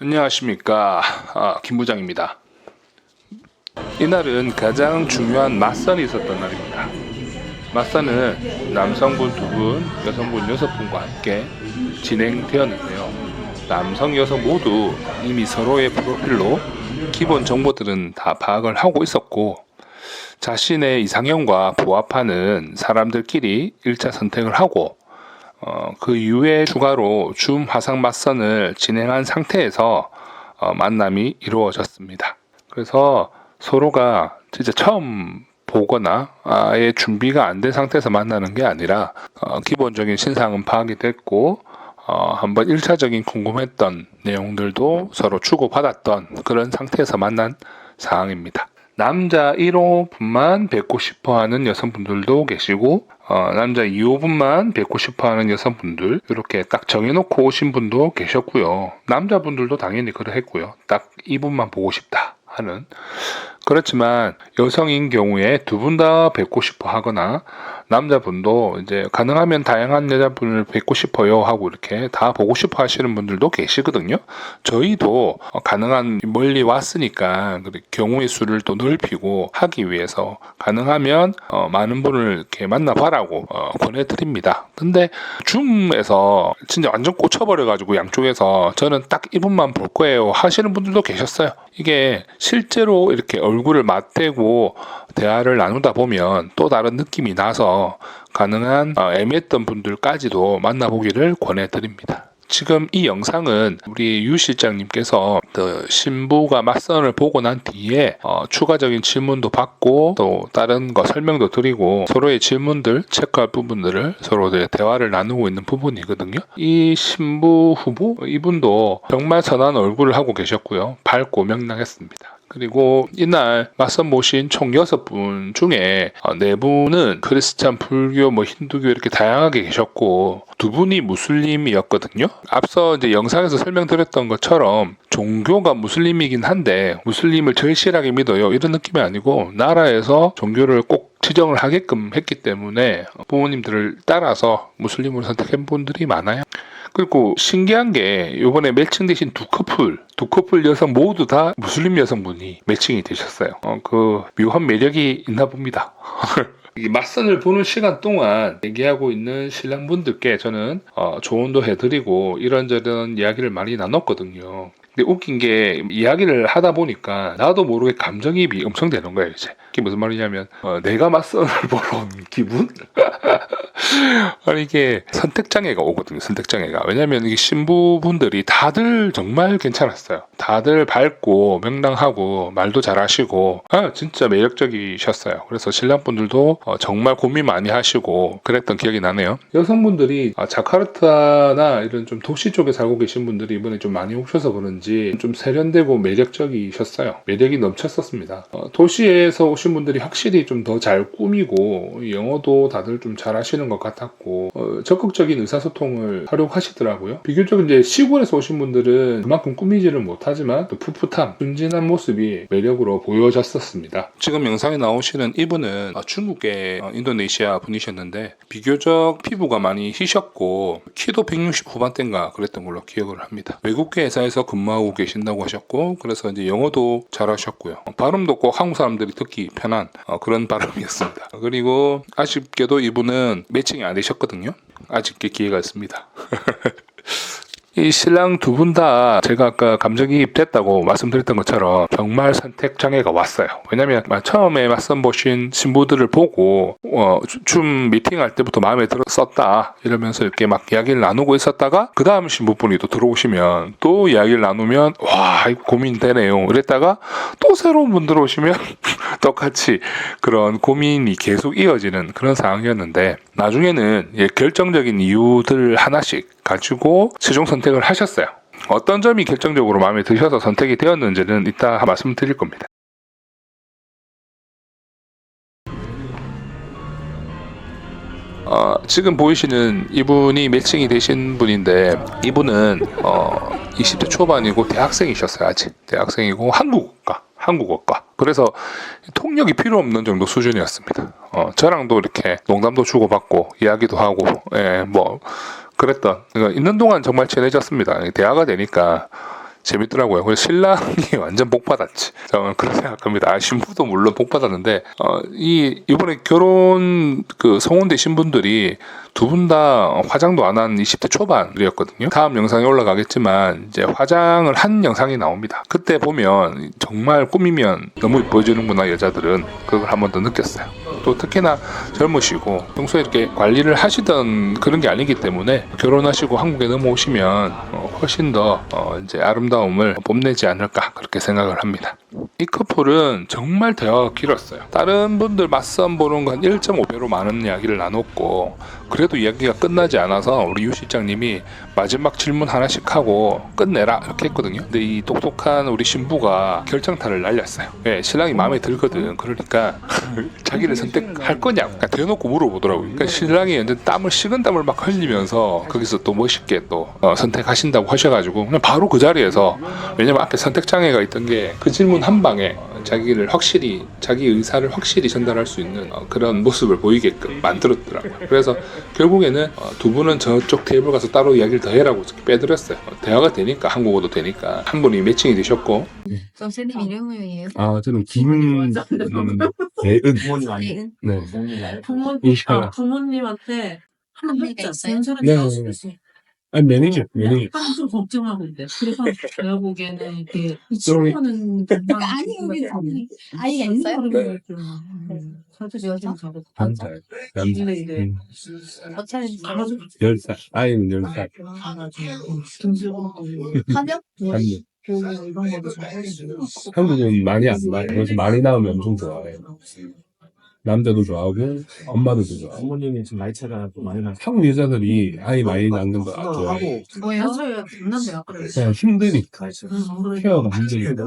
안녕하십니까. 김 부장입니다. 이날은 가장 중요한 맞선이 있었던 날입니다. 맞선은 남성분 2분, 여성분 6분과 함께 진행되었는데요. 남성, 여성 모두 이미 서로의 프로필로 기본 정보들은 다 파악을 하고 있었고, 자신의 이상형과 부합하는 사람들끼리 1차 선택을 하고, 그 이후에 추가로 줌 화상 맞선을 진행한 상태에서 만남이 이루어졌습니다. 그래서 서로가 진짜 처음 보거나 아예 준비가 안 된 상태에서 만나는 게 아니라 기본적인 신상은 파악이 됐고, 한번 1차적인 궁금했던 내용들도 서로 주고받았던 그런 상태에서 만난 상황입니다. 남자 1호분만 뵙고 싶어 하는 여성분들도 계시고, 남자 2호분만 뵙고 싶어 하는 여성분들, 이렇게 딱 정해놓고 오신 분도 계셨고요. 남자분들도 당연히 그러했고요. 딱 이분만 보고 싶다 하는. 그렇지만 여성인 경우에 2분 다 뵙고 싶어 하거나, 남자분도 이제 가능하면 다양한 여자분을 뵙고 싶어요 하고 이렇게 다 보고 싶어 하시는 분들도 계시거든요. 저희도 가능한 멀리 왔으니까 경우의 수를 또 넓히고 하기 위해서 가능하면 많은 분을 이렇게 만나봐라고 권해드립니다. 근데 줌에서 진짜 완전 꽂혀버려가지고 양쪽에서 저는 딱 이분만 볼 거예요 하시는 분들도 계셨어요. 이게 실제로 이렇게 얼굴을 맞대고 대화를 나누다 보면 또 다른 느낌이 나서 가능한 애매했던 분들까지도 만나보기를 권해드립니다. 지금 이 영상은 우리 유 실장님께서 신부가 맞선을 보고 난 뒤에 추가적인 질문도 받고 또 다른 거 설명도 드리고 서로의 질문들 체크할 부분들을 서로 대화를 나누고 있는 부분이거든요. 이 신부 후보 이분도 정말 선한 얼굴을 하고 계셨고요. 밝고 명랑했습니다. 그리고 이날 맞선 모신 총 6분 중에 4분은 크리스찬, 불교, 힌두교 이렇게 다양하게 계셨고 2분이 무슬림이었거든요. 앞서 이제 영상에서 설명드렸던 것처럼 종교가 무슬림이긴 한데 무슬림을 절실하게 믿어요 이런 느낌이 아니고 나라에서 종교를 꼭 지정을 하게끔 했기 때문에 부모님들을 따라서 무슬림을 선택한 분들이 많아요. 그리고 신기한 게 이번에 매칭되신 두 커플 여성 모두 다 무슬림 여성분이 매칭이 되셨어요. 그 묘한 매력이 있나 봅니다. 이 맞선을 보는 시간 동안 얘기하고 있는 신랑분들께 저는 조언도 해드리고 이런저런 이야기를 많이 나눴거든요. 근데 웃긴 게 이야기를 하다 보니까 나도 모르게 감정이입이 엄청 되는 거예요. 이제 이게 무슨 말이냐면 내가 맞선을 보러 온 기분? 아니 이게 선택장애가 오거든요. 선택장애가. 왜냐면 이게 신부분들이 다들 정말 괜찮았어요. 다들 밝고 명랑하고 말도 잘하시고 진짜 매력적이셨어요. 그래서 신랑분들도 정말 고민 많이 하시고 그랬던 기억이 나네요. 여성분들이 자카르타나 이런 좀 도시 쪽에 살고 계신 분들이 이번에 좀 많이 오셔서 그런지 좀 세련되고 매력적이셨어요. 매력이 넘쳤었습니다. 도시에서 오신 분들이 확실히 좀 더 잘 꾸미고 영어도 다들 좀 잘하시는 것 같았고 적극적인 의사소통을 하려고 하시더라고요. 비교적 이제 시골에서 오신 분들은 그만큼 꾸미지를 못하지만 또 풋풋함, 순진한 모습이 매력으로 보여졌었습니다. 지금 영상에 나오시는 이분은 중국계 인도네시아 분이셨는데 비교적 피부가 많이 희셨고 키도 160 후반대인가 그랬던 걸로 기억을 합니다. 외국계 회사에서 근무하고 계신다고 하셨고 그래서 이제 영어도 잘하셨고요. 발음도 꼭 한국 사람들이 듣기 편한 그런 발음이었습니다. 그리고 아쉽게도 이분은 매칭이 안 되셨거든요. 아쉽게 기회가 있습니다. 이 신랑 2분 다 제가 아까 감정이입 됐다고 말씀드렸던 것처럼 정말 선택장애가 왔어요. 왜냐면 처음에 맞선 보신 신부들을 보고 줌 미팅할 때부터 마음에 들었었다 이러면서 이렇게 막 이야기를 나누고 있었다가 그 다음 신부분이 또 들어오시면 또 이야기를 나누면 와 이거 고민되네요 이랬다가 또 새로운 분들 오시면 똑같이 그런 고민이 계속 이어지는 그런 상황이었는데 나중에는 결정적인 이유들 하나씩 가지고 최종 선택을 하셨어요. 어떤 점이 결정적으로 마음에 드셔서 선택이 되었는지는 이따 말씀드릴 겁니다. 지금 보이시는 이분이 매칭이 되신 분인데 이분은 20대 초반이고 대학생이셨어요. 아직 대학생이고 한국어과 그래서 통역이 필요 없는 정도 수준이었습니다. 저랑도 이렇게 농담도 주고받고 이야기도 하고 그랬던 그러니까 있는 동안 정말 친해졌습니다. 대화가 되니까 재밌더라고요. 그래서 신랑이 완전 복 받았지. 저는 그렇게 생각합니다. 신부도 물론 복 받았는데 이번에 결혼 그 성혼대 신분들이 두 분 다 화장도 안 한 20대 초반이었거든요. 다음 영상에 올라가겠지만 이제 화장을 한 영상이 나옵니다. 그때 보면 정말 꾸미면 너무 이뻐지는구나 여자들은. 그걸 한 번 더 느꼈어요. 또 특히나 젊으시고 평소에 이렇게 관리를 하시던 그런 게 아니기 때문에 결혼하시고 한국에 넘어오시면 훨씬 더 이제 아름다움을 뽐내지 않을까 그렇게 생각을 합니다. 이 커플은 정말 대화가 길었어요. 다른 분들 맞선 보는 건 1.5배로 많은 이야기를 나눴고 그래도 이야기가 끝나지 않아서 우리 유 실장님이 마지막 질문 하나씩 하고 끝내라 이렇게 했거든요. 근데 이 똑똑한 우리 신부가 결정타를 날렸어요. 네, 신랑이 마음에 들거든. 그러니까 자기를 선택할 거냐 그러니까 대놓고 물어보더라고요. 그러니까 신랑이 완전 식은땀을 막 흘리면서 거기서 또 멋있게 또 선택하신다고 하셔가지고 그냥 바로 그 자리에서 왜냐면 앞에 선택 장애가 있던 게 그 질문 한 방에 자기를 확실히 자기 의사를 확실히 전달할 수 있는 그런 모습을 보이게끔 만들었더라고요. 그래서 결국에는 두 분은 저쪽 테이블 가서 따로 이야기를 더 해라고 빼드렸어요. 대화가 되니까 한국어도 되니까 한 분이 매칭이 되셨고. 선생님 이름이에요? 저는 김대은. 대은? 네. 부모님한테 한 글자 있어요? 전설을 네. 넣어주세요. 아니, 매니저. 항상 걱정하고 있대. 그래서 내가 보기에는 이렇게 이 친구는 아니 우리 아이가 있어요? 사실 좀 잘해. 한 살. 근데 이제 어차피 가가지고 10살. 아이는 10살. 등수고 한영? 한 이런 거도 잘해주고. 한국은 많이 안 나요. 그래서 많이 나오면 엄청 좋아해요. 남자도 좋아하고 엄마도 좋아하고. 부모님이 지금 나이 차이가 좀 많이 나서 한국 여자들이 아이 많이 낳는 거 안 좋아해. 뭐야? 저희 만난대요. 그냥 힘드니까. 케어가 힘드니까.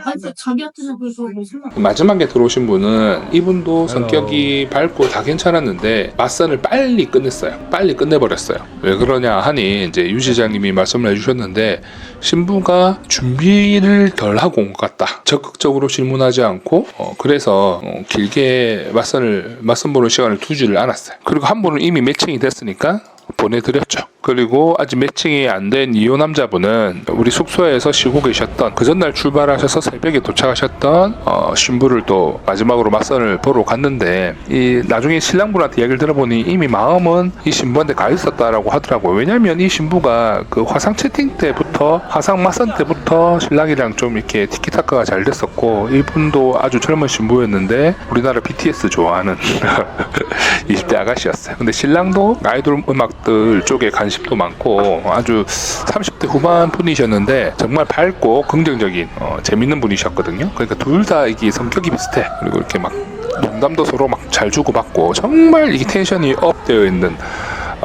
아니 자기한테는 그래서 뭐 생각. 마지막에 들어오신 분은 이분도 성격이 밝고 다 괜찮았는데 맞선을 빨리 끝냈어요. 빨리 끝내버렸어요. 왜 그러냐 하니 이제 유 시장님이 말씀을 해주셨는데 신부가 준비를 덜 하고 온 것 같다. 적극적으로 질문하지 않고 그래서 길게 맞선 보는 시간을 두지를 않았어요. 그리고 한 분은 이미 매칭이 됐으니까 보내드렸죠. 그리고 아직 매칭이 안 된 이호 남자분은 우리 숙소에서 쉬고 계셨던 그 전날 출발하셔서 새벽에 도착하셨던 신부를 또 마지막으로 맞선을 보러 갔는데 이 나중에 신랑분한테 이야기를 들어보니 이미 마음은 이 신부한테 가 있었다라고 하더라고요. 왜냐면 이 신부가 그 화상 채팅 때부터 화상 맞선 때부터 신랑이랑 좀 이렇게 티키타카가 잘 됐었고 이분도 아주 젊은 신부였는데 우리나라 BTS 좋아하는 20대 아가씨였어요. 근데 신랑도 아이돌 음악들 쪽에 관심도 많고 아주 30대 후반 분이셨는데 정말 밝고 긍정적인 재밌는 분이셨거든요. 그러니까 둘 다 이게 성격이 비슷해. 그리고 이렇게 막 농담도 서로 막 잘 주고받고 정말 이게 텐션이 업 되어 있는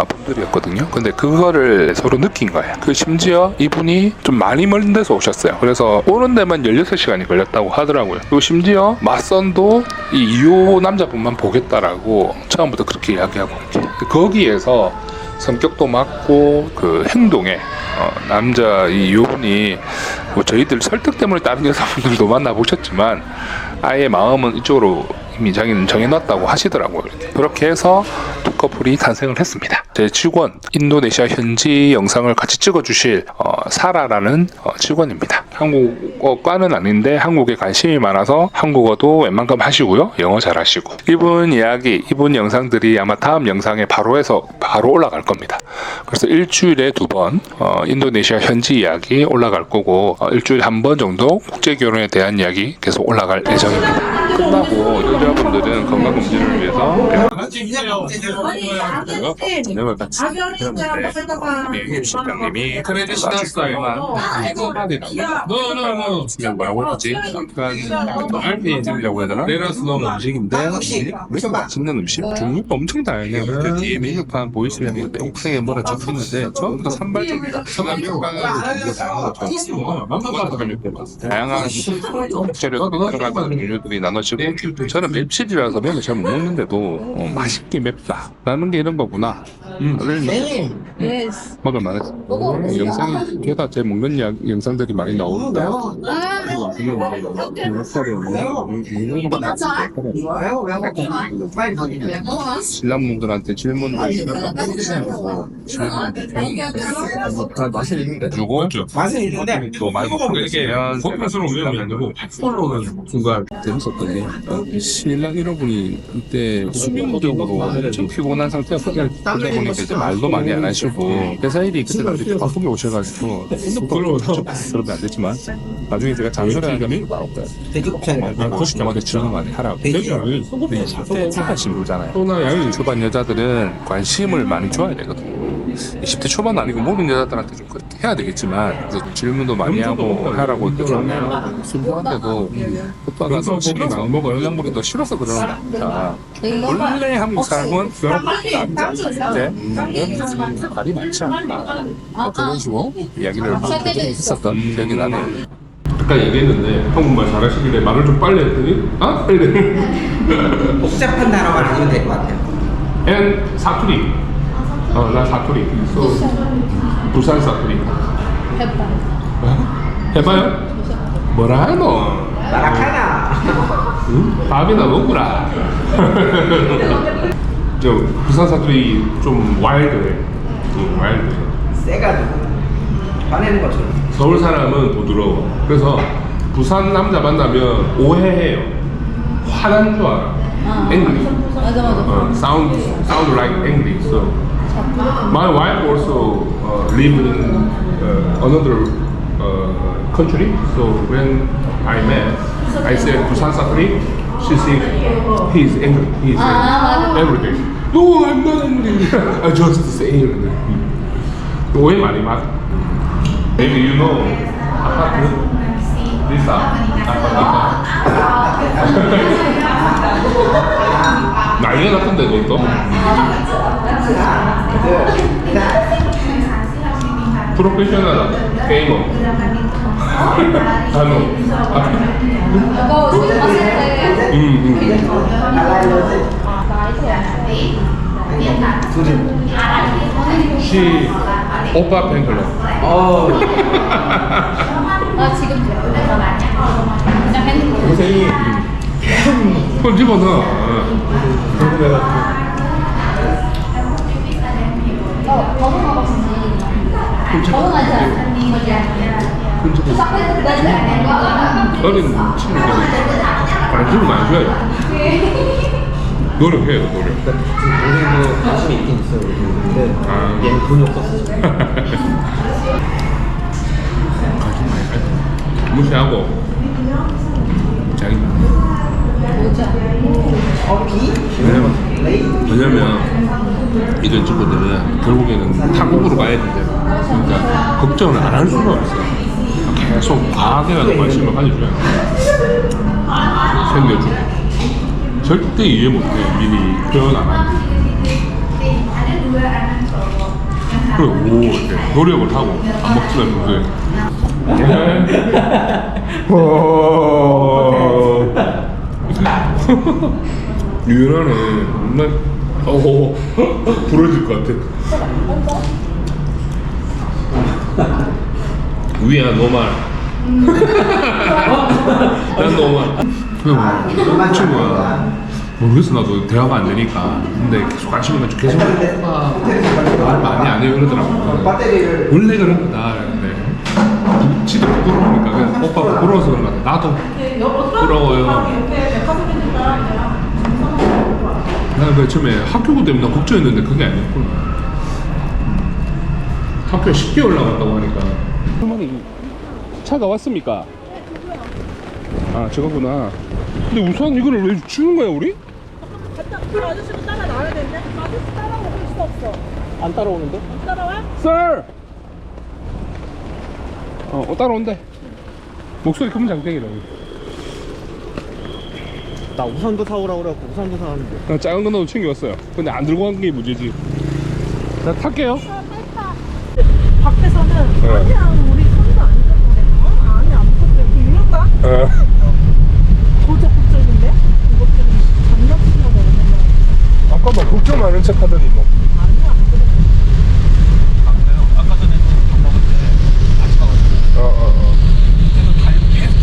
분들이었거든요. 근데 그거를 서로 느낀 거예요. 그 심지어 이분이 좀 많이 멀은 데서 오셨어요. 그래서 오는 데만 16시간이 걸렸다고 하더라고요. 그리고 심지어 맞선도 이 이호 남자분만 보겠다라고 처음부터 그렇게 이야기하고 이렇게. 거기에서 성격도 맞고 그 행동에 남자 이 이호분이 뭐 저희들 설득 때문에 다른 여자분들도 만나보셨지만 아예 마음은 이쪽으로 이미 자기는 정해놨다고 하시더라고요. 그렇게 해서 두 커플이 탄생을 했습니다. 제 직원 인도네시아 현지 영상을 같이 찍어주실 사라라는 직원입니다. 한국어과는 아닌데 한국에 관심이 많아서 한국어도 웬만큼 하시고요. 영어 잘하시고 이분 이야기 이분 영상들이 아마 다음 영상에 바로 올라갈 겁니다. 그래서 일주일에 2번 인도네시아 현지 이야기 올라갈 거고 일주일에 1번 정도 국제결혼에 대한 이야기 계속 올라갈 예정입니다. 끝나고 여자분들은 건강검진을 위해서 진행을 같이 했는데 유 실장님이 그냥 뭐라고 했지? 약간 RPG라고 해야 되나? 레라스 넣은 음식인데 맛있는 음식? 종류가 엄청 다양해요. 그 뒤에 메뉴판 보이시면 이렇게 옥상에 뭐라 적혀있는데 전부 다 산발적이다. 다양한 재료들이 들어가는 메뉴들이 나눠지고 저는 맵찔이라서 면을 잘 못 먹는데도 맛있게 맵다라는 게 이런 거구나. 먹을 만했어. 영상이 게다 제 먹는 영상들이 많이 나오는데 신랑분들한테 질문도 맛은 있는데. 주고 맛은 있는데. 또 많이 먹고 계시면 겉맛으로 우연히 아니고 팥불로는 순간 재밌었던 게 신랑 1호분이 그때 수면무적으로 엄청 피곤한 상태였기 때문에 보니까 이제 말도 많이 안 하시고 회사일이 그때 당시 바쁘게 오셔가지고 핸드폰으로 그러면 안 됐지만 나중에 제가 잔소리하면 돼지곱창이 저한테 질문 많이 하라고 근데 20대 초반씩 놀잖아요 또나 양이 초반 여자들은 관심을 많이 줘야 되거든요 20대 초반 아니고 모든 여자들한테 좀 그렇게 해야 되겠지만 그래서 질문도 많이 하고 하라고 그러면 순수한테도 오빠가 너 싫어서 영양분이 더 싫어서 그러는 거 아니다 원래 한국 사람은 남자인데 말이 많지 않다 그런 식으로 이야기를 했었던 기억이 나네요 아까 얘기했는데 한국말 잘하시길래 말을 좀 빨리 했더니 아? 빨리 복잡한 단어만 아니면 될 것 같아요. and 사투리 나 사투리 so, 부산 사투리 해봐요? 뭐라 하노? 마라카나. 응? 밥이나 먹으라 저 부산 사투리 좀 와일드해 와일드해 세가지고 화내는 것처럼. 서울 사람은 부드러워 그래서 부산 남자 만나면 오해해요 화난 줄 알아 angry sound like angry so my wife also live in another country so when I met I said Busan Saturday she said he's angry every day no I'm not angry I just say 오해 많이 맞 maybe you know 아파트 리사 아파트 난리가 났던데 너도 프로페셔널 게이머 아노 시 오빠 팬클럽 선생님. 그건 집어넣어 어린 친구들이 관심을 많이 줘야죠 노력해요 노력 우리도 관심이 있긴 있어요. 근데 얘는 돈이 없었어. 관심 많이 가요 무시하고 자기 왜냐면 이런 친구들은 결국에는 타국으로 가야 된대요 그러니까 걱정을 안 할 수가 없어요 계속 과학에라도 관심을 가져줘야 돼 챙겨주고 절대 이해 못해 미리 표현 안 하고 그래 오 이렇게 노력을 하고 안 먹지만 무슨 유연하네 정말 부러질 것 같아 위야 너말 난 너말 그 친구야 모르겠어 나도 대화가 안 되니까 근데 계속 관심을 가지고 계속 말 많이 안 해요 그러더라고 원래 그런 거다 그랬는데 지도 부끄러우니까 그냥 오빠 부끄러워서 그런 거 같아 나도 부끄러워요 난 그 처음에 학교 때문에 나 걱정했는데 그게 아니었구나 학교에 10개월 나갔다고 하니까 할머니 차가 왔습니까? 아 저거구나 근데 우선 이거를 왜 주는 거야 우리? 그 아저씨도 따라 나와야 되는데? 아저씨 따라오고 볼 수 없어. 안 따라오는데? 못 따라와? Sir! 따라온대 목소리 크면 장땡이다 나 우산도 사오라고 그래갖고 우산도 사왔는데. 나 작은 거 나도 챙겨왔어요 근데 안 들고 간 게 문제지 나 탈게요 밖에서는 아니야 우리 손도 안 잡는데. 아니 안 붙었대. 이럴까? 고적국적인데? 이것 좀 장난치나 버렸네. 아까 막 걱정 많은 척 하더니 뭐 아니야 안 그래. 아까 전에도 밥 먹을 때 같이 가가지고 계속 계속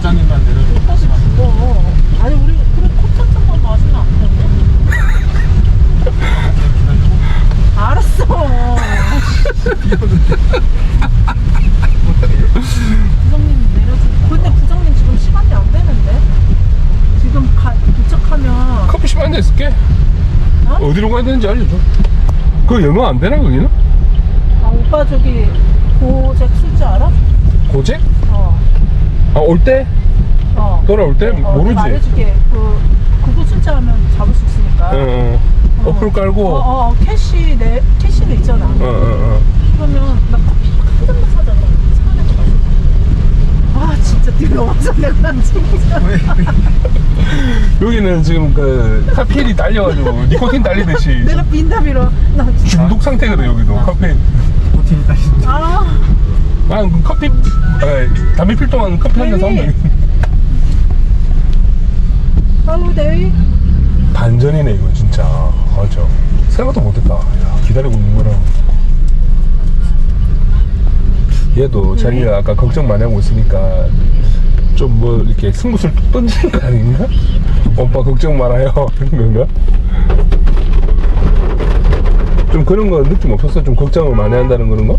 부장님만 내려줘. 커피 죽어. 아니 우리 그래 커피 좀만 마시면 안 되냐? 알았어. 부장님 내려줘. 근데 부장님 지금 시간이 안 되는데? 지금 도착하면 커피 시간 돼 있을게. 어? 어디로 가야 되는지 알려줘. 그거 영어 안 되나 거기는? 아 오빠 저기 고잭 쓸 줄 알아? 고잭? 어. 아 올 때? 어. 돌아올 때? 내가 모르지. 말해줄게. 그거 출제하면 잡을 수 있으니까. 어플 깔고. 캐시도 있잖아. 그러면 나 커피 한 잔만 사잖아. 차 안에서 마시고. 아 진짜 들어와서 내가 진짜. 여기는 지금 그 카페인이 딸려가지고 니코틴 딸리듯이 내가 빈답이라 나 진짜. 중독 상태거든 여기도 카페인. 니코틴이 다시. 아 그 커피 담배 필 동안 커피 한 잔 사면 되겠네. 할로 데이. 반전이네 이건 진짜. 맞아. 생각도 못했다. 야, 기다리고 있는 거랑. 얘도 자기가 아까 걱정 많이 하고 있으니까 좀 뭐 이렇게 승부수를 뚝 던지는 거 아닌가? 오빠 걱정 말아요 이런 건가? 좀 그런 거 느낌 없었어? 좀 걱정을 많이 한다는 그런 거?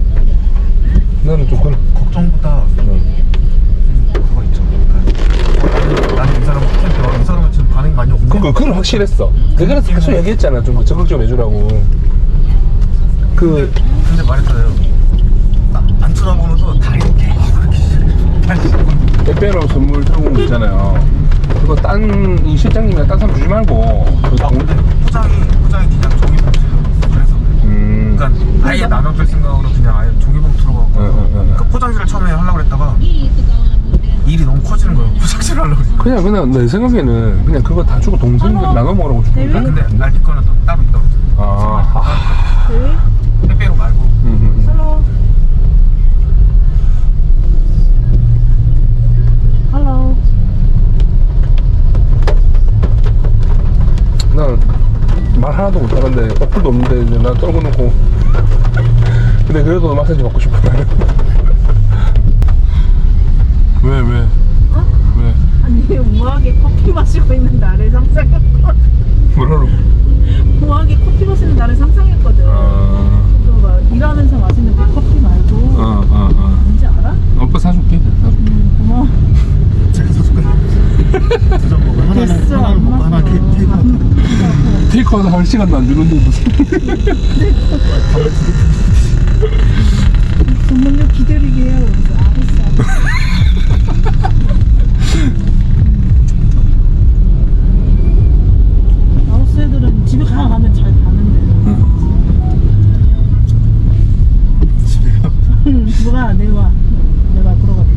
나는 좀 그런. 걱정보다 그거 있죠. 나는 이 사람 이 사람은 지금 반응이 많이 없네. 그건 확실했어. 내가 계속 얘기했잖아. 좀 적극 좀 해주라고. 근데 말했잖아요. 안 쳐다보면서 다 이렇게 빼빼로 선물 들고 온 거 있잖아요. 그거 이 실장님이나 딴 사람 주지 말고. 근데 포장이 그냥 종이봉투예요. 그래서 그러니까 아예 나눠줄 생각으로 그냥 아예 종이봉투로 갖고 그러니까 포장지를 처음에 하려고 했다가 일이 너무 커지는 거예요. 포장지를 하려고 했어요. 그냥 내 생각에는 그냥 그거 다 주고 동생들 나눠 먹으라고 주고. 근데 네 거는 또 따로 있다고 아. 빼빼로 말고 할로. 할로. 난 말 하나도 못하는데 어플도 없는데 이제 나 떨고 놓고. 근데 그래도 마사지 받고 싶어. 왜? 왜? 아니 우아하게 커피 마시고 있는 나를 상상했거든. 뭐라고? 우아하게 커피 마시는 나를 상상했거든. 그거 막 일하면서 마시는 그 커피 말고 뭔지 알아? 오빠 사줄게. 고마워. 제가 사줄까요? 두잔 먹어요. 하나는 먹고 하나 테이크아웃. 테이크아웃 할 시간도 안 주는데 무슨. 전문료 기다리게 해요. 그래서 알았어. 마우스 애들은 집에 가면 잘 가는데. 집에요? 누가 내가 들어가면.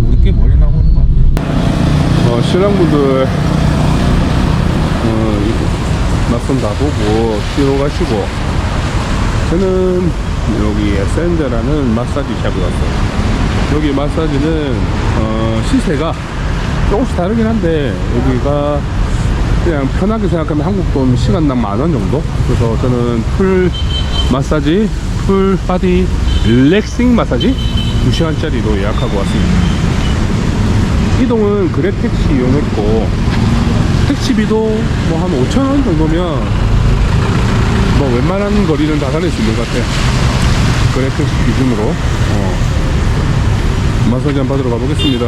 우리 꽤 멀리 나오는 거 아니에요? 신랑분들 낯선 다 보고 뛰러 가시고 저는 여기 에센데라는 마사지 샵에 왔어요. 여기 마사지는 시세가 조금씩 다르긴 한데 여기가 그냥 편하게 생각하면 한국 돈 시간당 10,000원 정도. 그래서 저는 풀 마사지, 풀 바디 릴렉싱 마사지 2시간짜리로 예약하고 왔습니다. 이동은 그랩 택시 이용했고 택시비도 뭐 한 5,000원 정도면 뭐 웬만한 거리는 다 다닐 수 있는 것 같아요. 그랩 택시 기준으로 마사지 한번 받으러 가보겠습니다.